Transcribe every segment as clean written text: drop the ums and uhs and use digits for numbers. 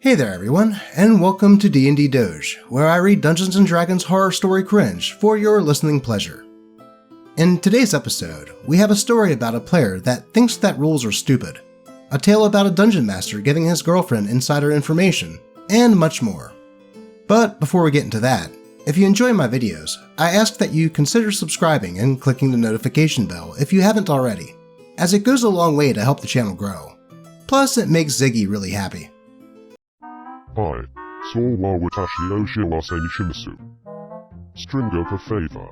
Hey there everyone, and welcome to d&Ddoge, where I read Dungeons & Dragons horror story cringe for your listening pleasure. In today's episode, we have a story about a player that thinks that rules are stupid, a tale about a dungeon master giving his girlfriend insider information, and much more. But before we get into that, if you enjoy my videos, I ask that you consider subscribing and clicking the notification bell if you haven't already, as it goes a long way to help the channel grow. Plus, it makes Ziggy really happy. Hi, so wa watashi o shiwase ni shimasu. Stringo for favor.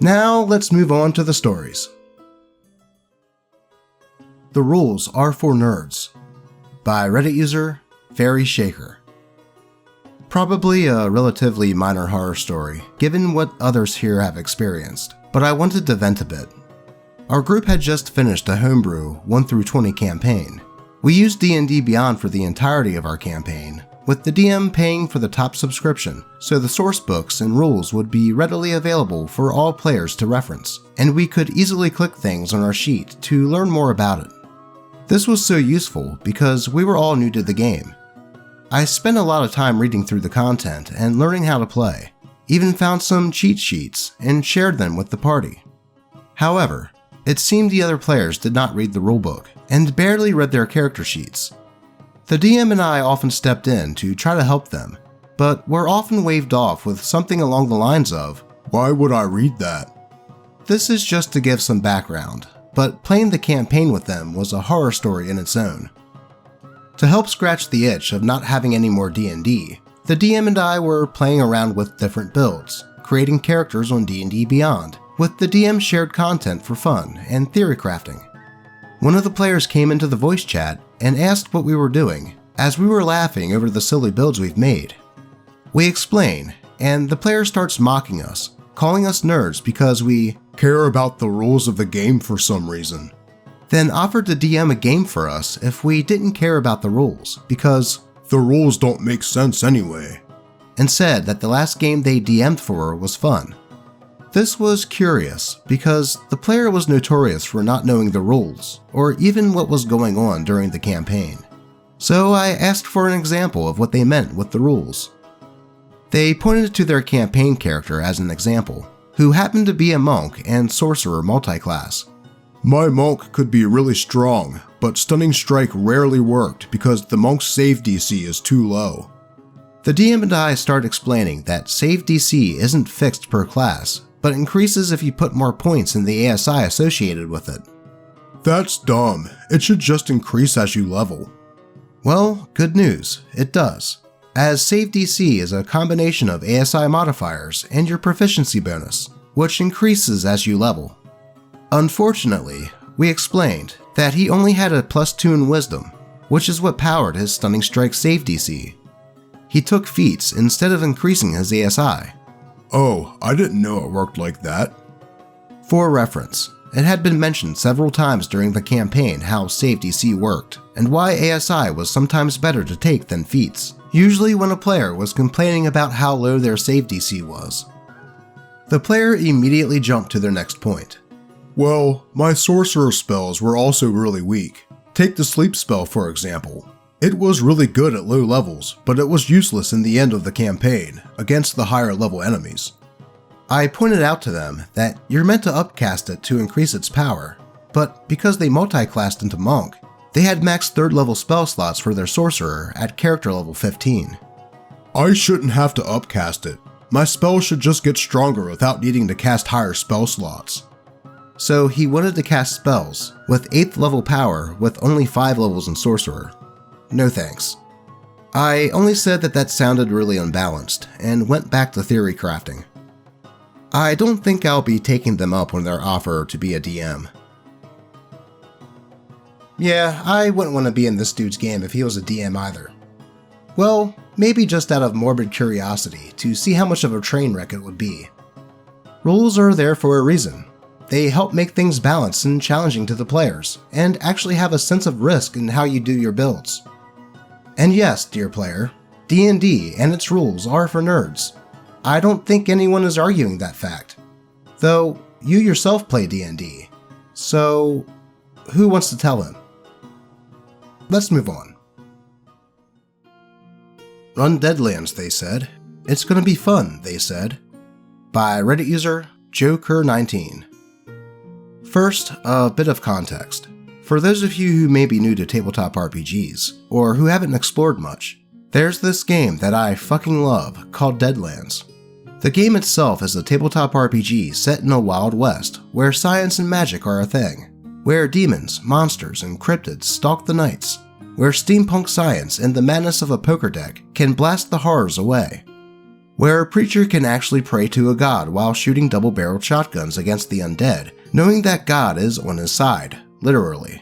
Now let's move on to the stories. The Rules Are for Nerds by Reddit user Fairy Shaker. Probably a relatively minor horror story, given what others here have experienced, but I wanted to vent a bit. Our group had just finished a homebrew 1 through 20 campaign. We used D&D Beyond for the entirety of our campaign, with the DM paying for the top subscription, so the source books and rules would be readily available for all players to reference, and we could easily click things on our sheet to learn more about it. This was so useful because we were all new to the game. I spent a lot of time reading through the content and learning how to play, even found some cheat sheets and shared them with the party. However, it seemed the other players did not read the rulebook and barely read their character sheets. The DM and I often stepped in to try to help them, but were often waved off with something along the lines of, "Why would I read that?" This is just to give some background, but playing the campaign with them was a horror story in its own. To help scratch the itch of not having any more D&D, the DM and I were playing around with different builds, creating characters on D&D Beyond, with the DM shared content for fun and theory crafting. One of the players came into the voice chat and asked what we were doing, as we were laughing over the silly builds we've made. We explain, and the player starts mocking us, calling us nerds because we care about the rules of the game for some reason. Then offered to DM a game for us if we didn't care about the rules, because the rules don't make sense anyway, and said that the last game they DM'd for was fun. This was curious because the player was notorious for not knowing the rules, or even what was going on during the campaign. So I asked for an example of what they meant with the rules. They pointed to their campaign character as an example, who happened to be a monk and sorcerer multi-class. "My monk could be really strong, but Stunning Strike rarely worked because the monk's save DC is too low." The DM and I start explaining that save DC isn't fixed per class, but increases if you put more points in the ASI associated with it. "That's dumb. It should just increase as you level." Well, good news, it does, as save DC is a combination of ASI modifiers and your proficiency bonus, which increases as you level. Unfortunately, we explained that he only had a +2 in Wisdom, which is what powered his Stunning Strike save DC. He took feats instead of increasing his ASI. "Oh, I didn't know it worked like that." For reference, it had been mentioned several times during the campaign how save DC worked, and why ASI was sometimes better to take than feats, usually when a player was complaining about how low their save DC was. The player immediately jumped to their next point. "Well, my sorcerer spells were also really weak. Take the sleep spell for example. It was really good at low levels, but it was useless in the end of the campaign, against the higher level enemies." I pointed out to them that you're meant to upcast it to increase its power, but because they multi-classed into monk, they had max 3rd level spell slots for their sorcerer at character level 15. "I shouldn't have to upcast it. My spells should just get stronger without needing to cast higher spell slots." So he wanted to cast spells with 8th level power with only 5 levels in sorcerer. No thanks. I only said that sounded really unbalanced, and went back to theory crafting. I don't think I'll be taking them up on their offer to be a DM. Yeah, I wouldn't want to be in this dude's game if he was a DM either. Well, maybe just out of morbid curiosity to see how much of a train wreck it would be. Rules are there for a reason. They help make things balanced and challenging to the players, and actually have a sense of risk in how you do your builds. And yes, dear player, D&D and its rules are for nerds. I don't think anyone is arguing that fact. Though, you yourself play D&D, so who wants to tell him? Let's move on. Run Deadlands, they said. It's gonna be fun, they said. By Reddit user Joker19. First, a bit of context. For those of you who may be new to tabletop RPGs, or who haven't explored much, there's this game that I fucking love called Deadlands. The game itself is a tabletop RPG set in a Wild West, where science and magic are a thing, where demons, monsters, and cryptids stalk the nights, where steampunk science and the madness of a poker deck can blast the horrors away, where a preacher can actually pray to a god while shooting double-barreled shotguns against the undead, knowing that God is on his side, literally,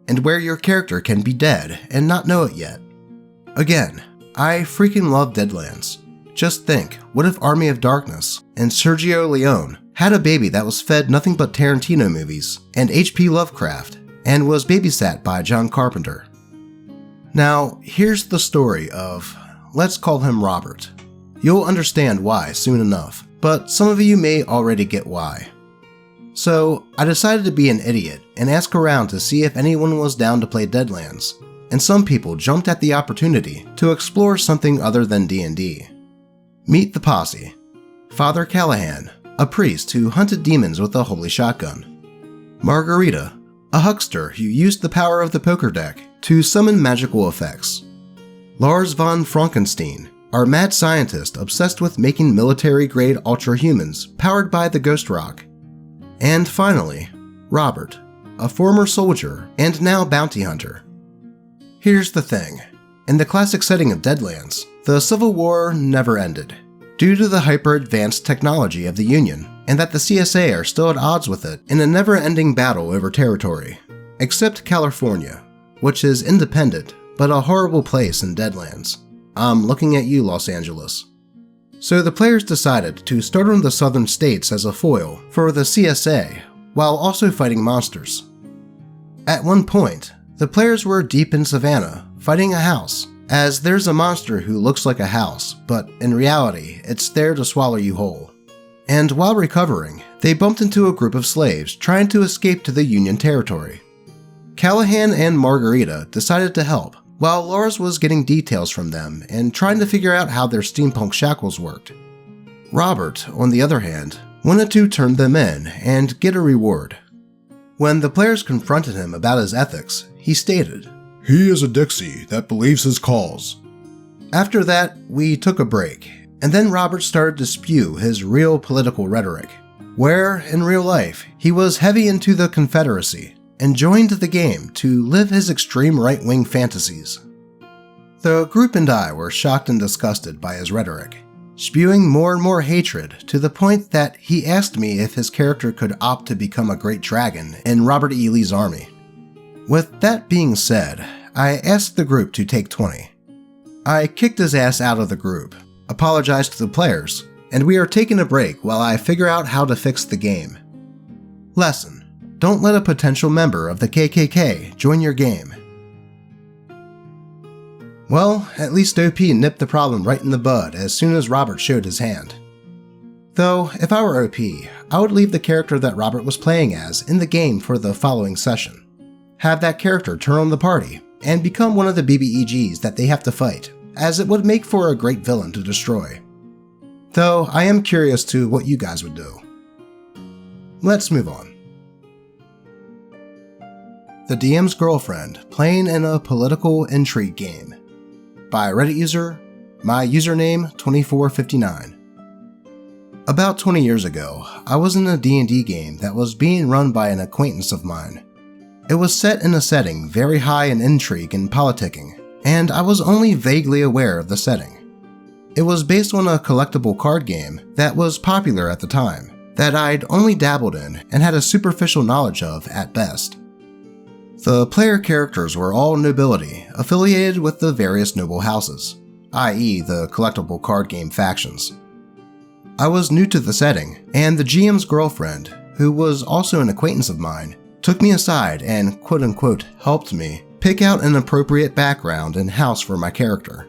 and where your character can be dead and not know it yet. Again, I freaking love Deadlands. Just think, what if Army of Darkness and Sergio Leone had a baby that was fed nothing but Tarantino movies and H.P. Lovecraft and was babysat by John Carpenter? Now, here's the story of, let's call him Robert. You'll understand why soon enough, but some of you may already get why. So, I decided to be an idiot and ask around to see if anyone was down to play Deadlands, and some people jumped at the opportunity to explore something other than D&D. Meet the posse. Father Callahan, a priest who hunted demons with a holy shotgun. Margarita, a huckster who used the power of the poker deck to summon magical effects. Lars von Frankenstein, our mad scientist obsessed with making military-grade ultra-humans powered by the ghost rock. And finally, Robert, a former soldier and now bounty hunter. Here's the thing. In the classic setting of Deadlands, the Civil War never ended, due to the hyper-advanced technology of the Union, and that the CSA are still at odds with it in a never-ending battle over territory, except California, which is independent, but a horrible place in Deadlands. I'm looking at you, Los Angeles. So the players decided to start on the southern states as a foil for the CSA, while also fighting monsters. At one point, the players were deep in Savannah, fighting a house, as there's a monster who looks like a house, but in reality, it's there to swallow you whole. And while recovering, they bumped into a group of slaves trying to escape to the Union territory. Callahan and Margarita decided to help, while Lars was getting details from them and trying to figure out how their steampunk shackles worked. Robert, on the other hand, wanted to turn them in and get a reward. When the players confronted him about his ethics, he stated, "He is a Dixie that believes his cause." After that, we took a break, and then Robert started to spew his real political rhetoric, where, in real life, he was heavy into the Confederacy, and joined the game to live his extreme right-wing fantasies. The group and I were shocked and disgusted by his rhetoric, spewing more and more hatred to the point that he asked me if his character could opt to become a great dragon in Robert E. Lee's army. With that being said, I asked the group to take 20. I kicked his ass out of the group, apologized to the players, and we are taking a break while I figure out how to fix the game. Lesson: don't let a potential member of the KKK join your game. Well, at least OP nipped the problem right in the bud as soon as Robert showed his hand. Though, if I were OP, I would leave the character that Robert was playing as in the game for the following session. Have that character turn on the party, and become one of the BBEGs that they have to fight, as it would make for a great villain to destroy. Though, I am curious to what you guys would do. Let's move on. The DM's Girlfriend Playing in a Political Intrigue Game. By Reddit user, my username 2459. About 20 years ago, I was in a D&D game that was being run by an acquaintance of mine. It was set in a setting very high in intrigue and politicking, and I was only vaguely aware of the setting. It was based on a collectible card game that was popular at the time, that I'd only dabbled in and had a superficial knowledge of at best. The player characters were all nobility, affiliated with the various noble houses, i.e. the collectible card game factions. I was new to the setting, and the GM's girlfriend, who was also an acquaintance of mine, took me aside and quote-unquote helped me pick out an appropriate background and house for my character.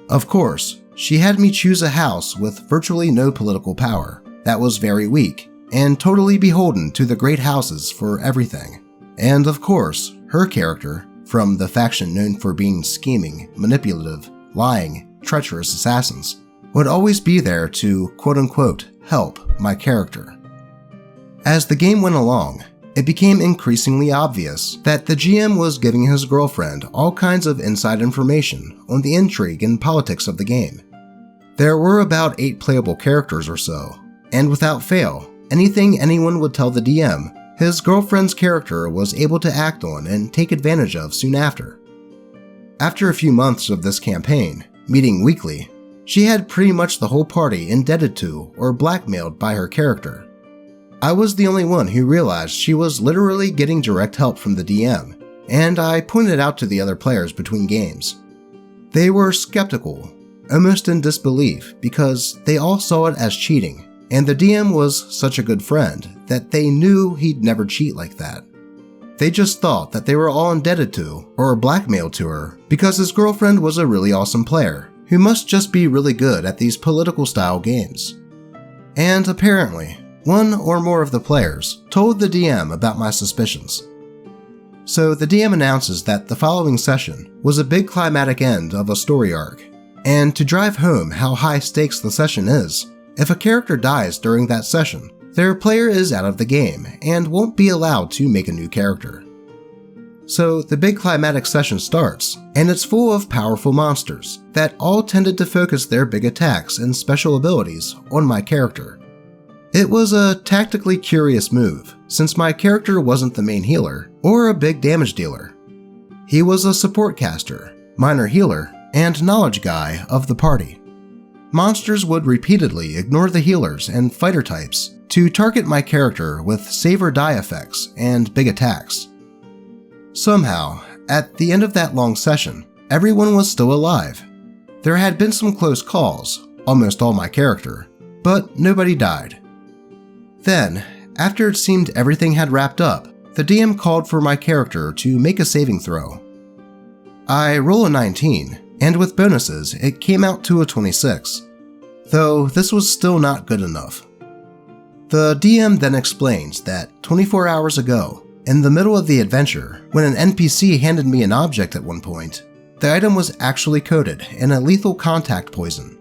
Of course, she had me choose a house with virtually no political power, that was very weak, and totally beholden to the great houses for everything. And of course, her character, from the faction known for being scheming, manipulative, lying, treacherous assassins, would always be there to quote-unquote help my character. As the game went along, it became increasingly obvious that the GM was giving his girlfriend all kinds of inside information on the intrigue and politics of the game. There were about 8 playable characters or so, and without fail, anything anyone would tell the DM, his girlfriend's character was able to act on and take advantage of soon after. After a few months of this campaign, meeting weekly, she had pretty much the whole party indebted to or blackmailed by her character. I was the only one who realized she was literally getting direct help from the DM, and I pointed out to the other players between games. They were skeptical, almost in disbelief, because they all saw it as cheating, and the DM was such a good friend that they knew he'd never cheat like that. They just thought that they were all indebted to or blackmailed to her because his girlfriend was a really awesome player who must just be really good at these political style games. And apparently, one or more of the players told the DM about my suspicions. So the DM announces that the following session was a big climatic end of a story arc, and to drive home how high stakes the session is, if a character dies during that session, their player is out of the game and won't be allowed to make a new character. So the big climatic session starts, and it's full of powerful monsters that all tended to focus their big attacks and special abilities on my character. It was a tactically curious move, since my character wasn't the main healer or a big damage dealer. He was a support caster, minor healer, and knowledge guy of the party. Monsters would repeatedly ignore the healers and fighter types to target my character with save or die effects and big attacks. Somehow, at the end of that long session, everyone was still alive. There had been some close calls, almost all my character, but nobody died. Then, after it seemed everything had wrapped up, the DM called for my character to make a saving throw. I roll a 19, and with bonuses, it came out to a 26, though this was still not good enough. The DM then explains that 24 hours ago, in the middle of the adventure, when an NPC handed me an object at one point, the item was actually coated in a lethal contact poison.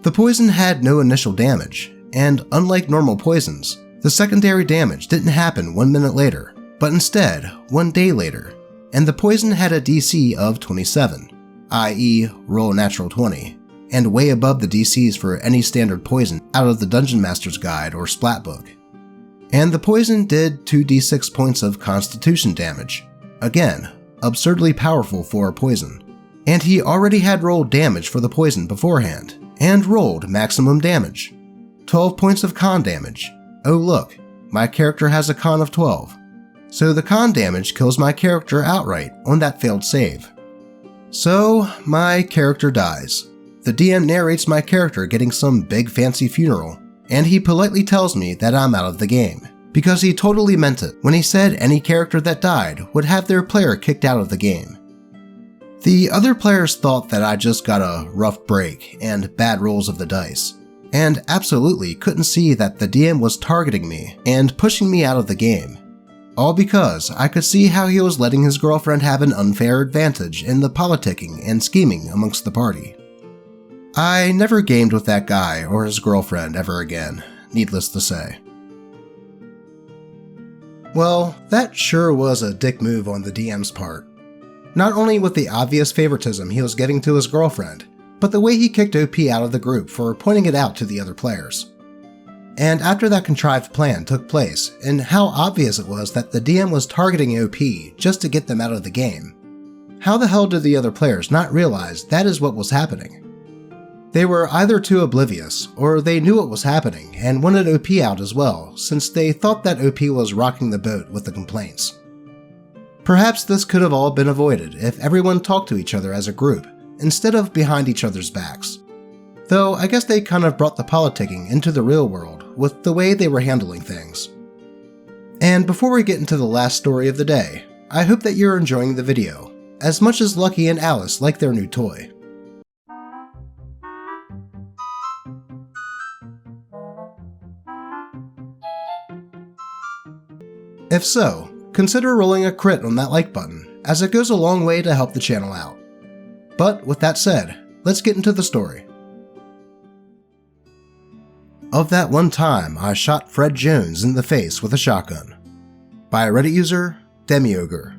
The poison had no initial damage, and unlike normal poisons, the secondary damage didn't happen 1 minute later, but instead 1 day later, and the poison had a DC of 27, i.e. roll a natural 20, and way above the DCs for any standard poison out of the Dungeon Master's Guide or Splat Book. And the poison did 2d6 points of constitution damage, again, absurdly powerful for a poison, and he already had rolled damage for the poison beforehand, and rolled maximum damage. 12 points of con damage. Oh look, my character has a con of 12. So the con damage kills my character outright on that failed save. So my character dies. The DM narrates my character getting some big fancy funeral, and he politely tells me that I'm out of the game, because he totally meant it when he said any character that died would have their player kicked out of the game. The other players thought that I just got a rough break and bad rolls of the dice, and absolutely couldn't see that the DM was targeting me and pushing me out of the game, all because I could see how he was letting his girlfriend have an unfair advantage in the politicking and scheming amongst the party. I never gamed with that guy or his girlfriend ever again, needless to say. Well, that sure was a dick move on the DM's part. Not only with the obvious favoritism he was getting to his girlfriend, but the way he kicked OP out of the group for pointing it out to the other players. And after that contrived plan took place, and how obvious it was that the DM was targeting OP just to get them out of the game, how the hell did the other players not realize that is what was happening? They were either too oblivious, or they knew what was happening and wanted OP out as well, since they thought that OP was rocking the boat with the complaints. Perhaps this could have all been avoided if everyone talked to each other as a group, instead of behind each other's backs. Though I guess they kind of brought the politicking into the real world with the way they were handling things. And before we get into the last story of the day, I hope that you're enjoying the video, as much as Lucky and Alice like their new toy. If so, consider rolling a crit on that like button, as it goes a long way to help the channel out. But with that said, let's get into the story. Of that one time I shot Fred Jones in the face with a shotgun. By Reddit user, dnd'ddoge.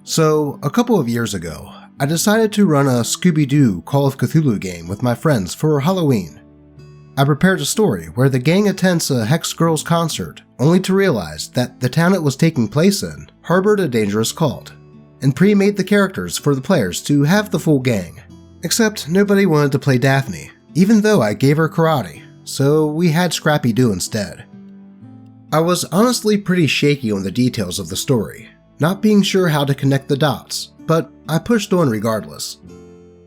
So, a couple of years ago, I decided to run a Scooby Do Call of Cthulhu game with my friends for Halloween. I prepared a story where the gang attends a Hex Girls concert, only to realize that the town it was taking place in harbored a dangerous cult, and pre-made the characters for the players to have the full gang. Except nobody wanted to play Daphne, even though I gave her karate, so we had Scrappy Doo instead. I was honestly pretty shaky on the details of the story, not being sure how to connect the dots, but I pushed on regardless.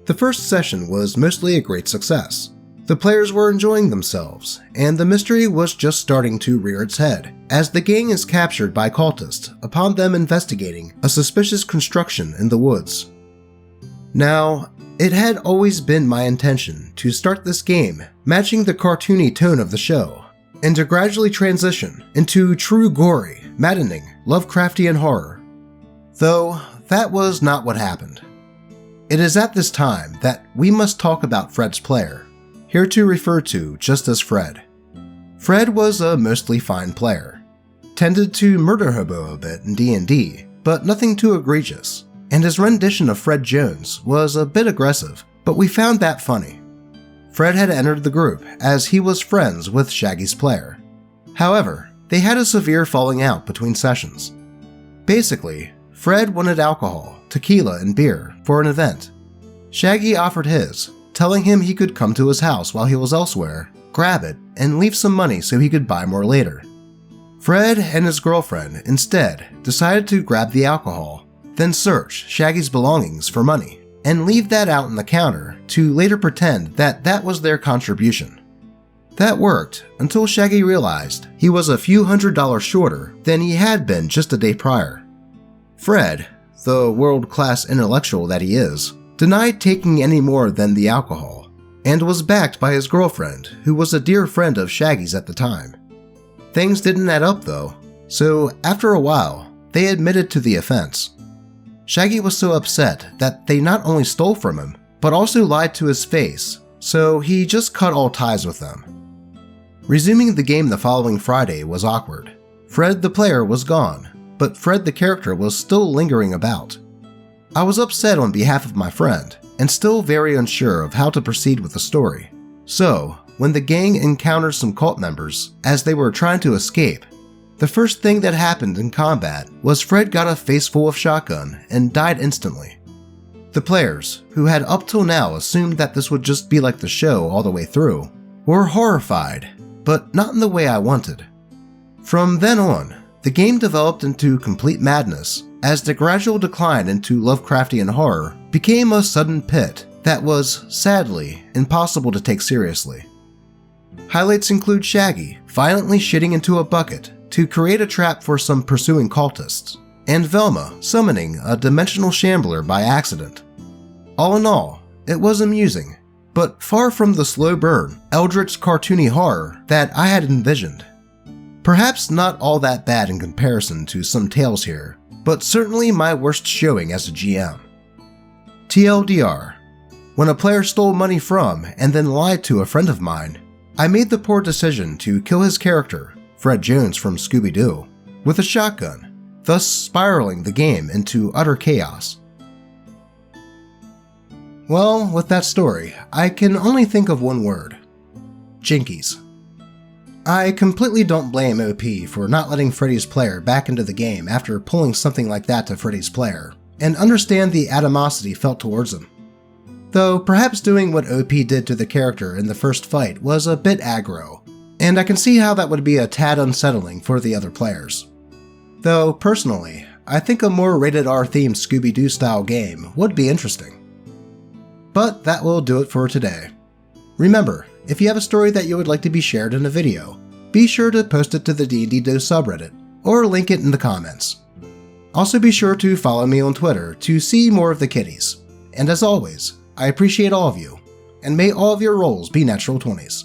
The first session was mostly a great success. The players were enjoying themselves, and the mystery was just starting to rear its head, as the gang is captured by cultists upon them investigating a suspicious construction in the woods. Now, it had always been my intention to start this game matching the cartoony tone of the show, and to gradually transition into true gory, maddening, Lovecraftian horror. Though, that was not what happened. It is at this time that we must talk about Fred's player, hereto referred to just as Fred. Fred was a mostly fine player, tended to murder hobo a bit in D&D, but nothing too egregious, and his rendition of Fred Jones was a bit aggressive, but we found that funny. Fred had entered the group as he was friends with Shaggy's player. However, they had a severe falling out between sessions. Basically, Fred wanted alcohol, tequila, and beer for an event. Shaggy offered his, telling him he could come to his house while he was elsewhere, grab it, and leave some money so he could buy more later. Fred and his girlfriend instead decided to grab the alcohol, then search Shaggy's belongings for money, and leave that out on the counter to later pretend that that was their contribution. That worked until Shaggy realized he was a few $100s shorter than he had been just a day prior. Fred, the world-class intellectual that he is, denied taking any more than the alcohol, and was backed by his girlfriend, who was a dear friend of Shaggy's at the time. Things didn't add up though, so after a while, they admitted to the offense. Shaggy was so upset that they not only stole from him, but also lied to his face, so he just cut all ties with them. Resuming the game the following Friday was awkward. Fred the player was gone, but Fred the character was still lingering about. I was upset on behalf of my friend, and still very unsure of how to proceed with the story. So, when the gang encountered some cult members as they were trying to escape, the first thing that happened in combat was Fred got a face full of shotgun and died instantly. The players, who had up till now assumed that this would just be like the show all the way through, were horrified, but not in the way I wanted. From then on, the game developed into complete madness as the gradual decline into Lovecraftian horror became a sudden pit that was, sadly, impossible to take seriously. Highlights include Shaggy violently shitting into a bucket to create a trap for some pursuing cultists, and Velma summoning a dimensional shambler by accident. All in all, it was amusing, but far from the slow burn, eldritch cartoony horror that I had envisioned. Perhaps not all that bad in comparison to some tales here, but certainly my worst showing as a GM. TLDR, when a player stole money from and then lied to a friend of mine, I made the poor decision to kill his character, Fred Jones from Scooby Doo, with a shotgun, thus spiraling the game into utter chaos. Well, with that story, I can only think of one word: Jinkies. I completely don't blame OP for not letting Freddy's player back into the game after pulling something like that to Freddy's player, and understand the animosity felt towards him. Though perhaps doing what OP did to the character in the first fight was a bit aggro, and I can see how that would be a tad unsettling for the other players. Though, personally, I think a more rated R themed Scooby Doo style game would be interesting. But that will do it for today. Remember, if you have a story that you would like to be shared in a video, be sure to post it to the d&Ddoge subreddit, or link it in the comments. Also be sure to follow me on Twitter to see more of the kitties. And as always, I appreciate all of you, and may all of your rolls be natural 20s.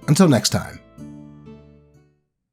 Until next time.